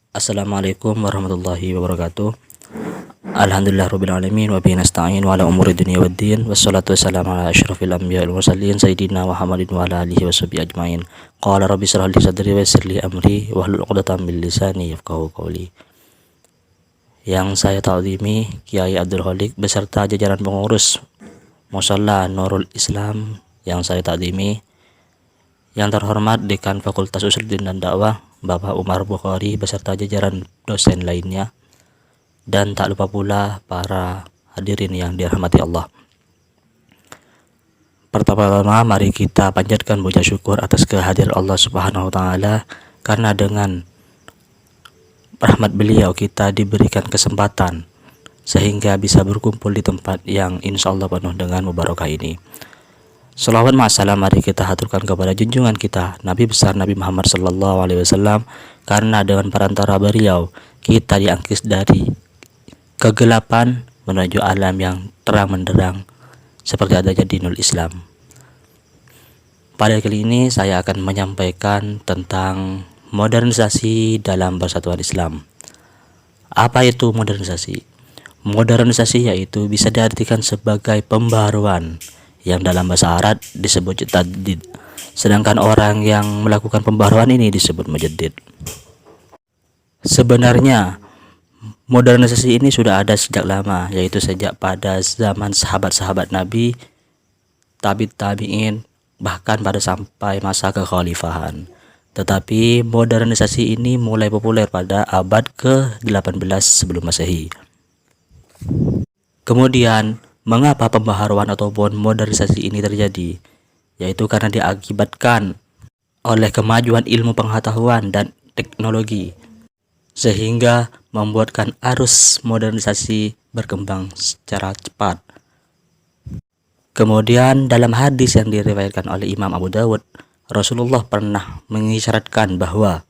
Assalamualaikum warahmatullahi wabarakatuh. Alhamdulillahirabbil wa bihi nasta'in wa ala umuri dunya waddin wassalatu wassalamu ala asyrafil anbiya'i wal mursalin sayyidina Muhammadin wa ala alihi washabihi ajmain. Qala rabbi shrah li sadri wa yassir li amri wahlul 'uqdatam min lisani yafqahu qawli. Yang saya ta'zimi Kiai Abdul Khaliq beserta jajaran pengurus Musalla Nurul Islam yang saya ta'zimi, yang terhormat Dekan Fakultas Usuluddin dan Dakwah Bapak Umar Bukhari beserta jajaran dosen lainnya, dan tak lupa pula para hadirin yang dirahmati Allah. Pertama-tama mari kita panjatkan puja syukur atas kehadiran Allah Subhanahu wa taala, karena dengan rahmat beliau kita diberikan kesempatan sehingga bisa berkumpul di tempat yang insya Allah penuh dengan mubarakah ini. Salawat ma'asalam mari kita haturkan kepada junjungan kita Nabi besar Nabi Muhammad sallallahu alaihi wasallam, karena dengan perantara beliau kita diangkis dari kegelapan menuju alam yang terang menderang seperti adanya dinul Islam. Pada kali ini saya akan menyampaikan tentang modernisasi dalam persatuan Islam. Apa itu modernisasi? Modernisasi yaitu bisa diartikan sebagai pembaharuan, yang dalam bahasa Arab disebut tajdid, sedangkan orang yang melakukan pembaharuan ini disebut mujaddid. Sebenarnya modernisasi ini sudah ada sejak lama, yaitu sejak pada zaman sahabat-sahabat Nabi, tabi'in, bahkan pada sampai masa kekhalifahan. Tetapi modernisasi ini mulai populer pada abad ke-18 sebelum Masehi. Kemudian mengapa pembaharuan ataupun modernisasi ini terjadi? Yaitu karena diakibatkan oleh kemajuan ilmu pengetahuan dan teknologi, sehingga membuatkan arus modernisasi berkembang secara cepat. Kemudian dalam hadis yang diriwayatkan oleh Imam Abu Dawud, Rasulullah pernah mengisyaratkan bahwa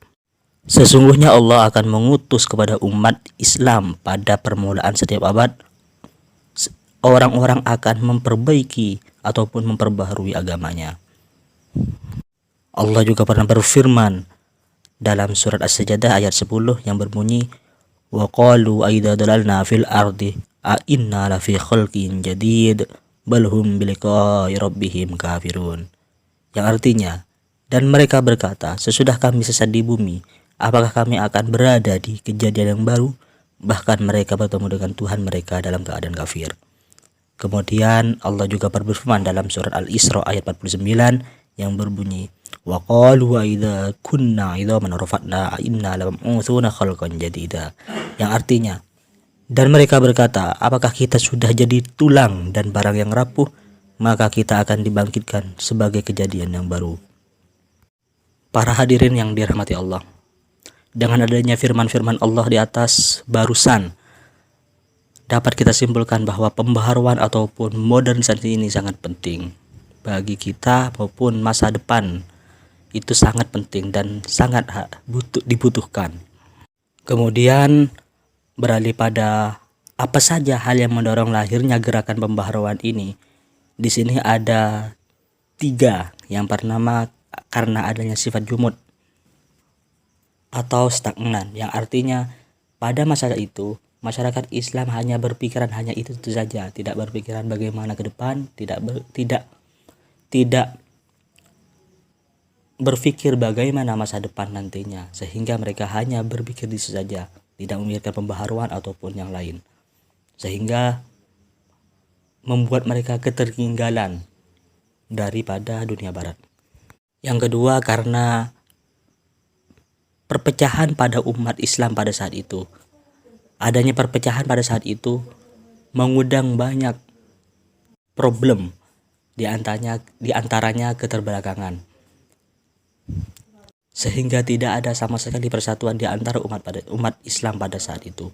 sesungguhnya Allah akan mengutus kepada umat Islam pada permulaan setiap abad orang-orang akan memperbaiki ataupun memperbaharui agamanya. Allah juga pernah berfirman dalam surat As-Sajdah ayat 10 yang berbunyi, wa qalu aidza dalalna fil ardi a inna lafi khalqin jadid bal hum biliqa'i rabbihim kafirun. Yang artinya, dan mereka berkata, sesudah kami sesat di bumi, apakah kami akan berada di kejadian yang baru? Bahkan mereka bertemu dengan Tuhan mereka dalam keadaan kafir. Kemudian Allah juga berfirman dalam surat Al-Isra ayat 49 yang berbunyi, wa qalu wa idza kunna idzaman rafatna inna lamam'utsuna khalqan jadida. Yang artinya, dan mereka berkata, apakah kita sudah jadi tulang dan barang yang rapuh, maka kita akan dibangkitkan sebagai kejadian yang baru. Para hadirin yang dirahmati Allah, dengan adanya firman-firman Allah di atas barusan, dapat kita simpulkan bahwa pembaharuan ataupun modernisasi ini sangat penting bagi kita maupun masa depan. Itu sangat penting dan sangat dibutuhkan. Kemudian beralih pada apa saja hal yang mendorong lahirnya gerakan pembaharuan ini. Di sini ada 3. Yang pertama, karena adanya sifat jumud atau stagnan, yang artinya pada masa itu masyarakat Islam hanya berpikiran hanya itu saja, tidak berpikiran bagaimana ke depan, tidak berpikir bagaimana masa depan nantinya, sehingga mereka hanya berpikir di situ saja, tidak memikirkan pembaharuan ataupun yang lain, sehingga membuat mereka ketertinggalan daripada dunia barat. Yang kedua, karena perpecahan pada umat Islam pada saat itu. Adanya perpecahan pada saat itu mengundang banyak problem, di antaranya keterbelakangan, sehingga tidak ada sama sekali persatuan di antara umat Islam pada saat itu,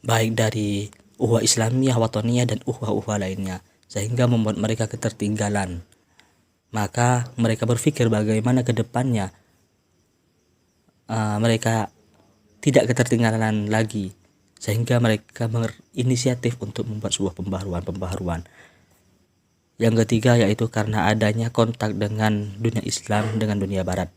baik dari uhwah Islamiyah, watoniyah, dan uhwah lainnya, sehingga membuat mereka ketertinggalan. Maka mereka berpikir bagaimana ke depannya mereka tidak ketertinggalan lagi, sehingga mereka berinisiatif untuk membuat sebuah pembaharuan. Yang ketiga yaitu karena adanya kontak dengan dunia Islam dengan dunia barat.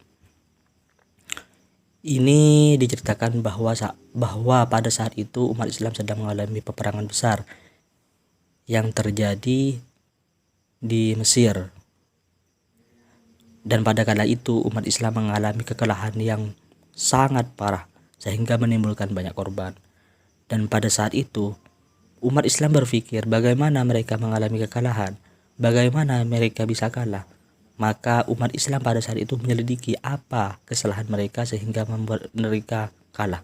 Ini diceritakan bahwa pada saat itu umat Islam sedang mengalami peperangan besar yang terjadi di Mesir. Dan pada kala itu umat Islam mengalami kekalahan yang sangat parah sehingga menimbulkan banyak korban. Dan pada saat itu umat Islam berpikir bagaimana mereka mengalami kekalahan, bagaimana mereka bisa kalah. Maka umat Islam pada saat itu menyelidiki apa kesalahan mereka sehingga membuat mereka kalah.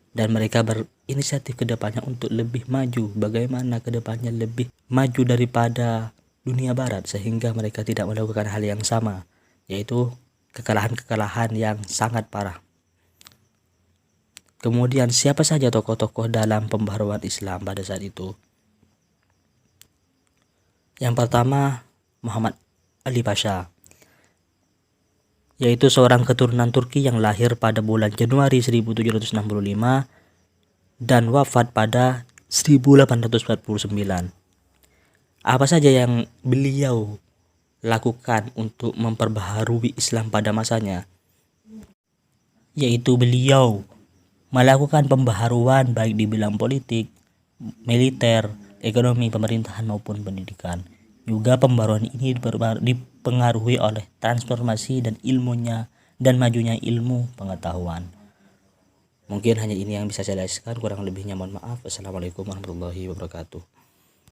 Dan mereka berinisiatif ke depannya untuk lebih maju, bagaimana ke depannya lebih maju daripada dunia barat sehingga mereka tidak melakukan hal yang sama, yaitu kekalahan-kekalahan yang sangat parah. Kemudian siapa saja tokoh-tokoh dalam pembaharuan Islam pada saat itu? Yang pertama, Muhammad Ali Pasha, yaitu seorang keturunan Turki yang lahir pada bulan Januari 1765 dan wafat pada 1849. Apa saja yang beliau lakukan untuk memperbaharui Islam pada masanya? Yaitu beliau melakukan pembaharuan baik di bidang politik, militer, ekonomi, pemerintahan maupun pendidikan. Juga pembaruan ini dipengaruhi oleh transformasi dan ilmunya dan majunya ilmu pengetahuan. Mungkin hanya ini yang bisa saya jelaskan, kurang lebihnya mohon maaf. Assalamualaikum warahmatullahi wabarakatuh.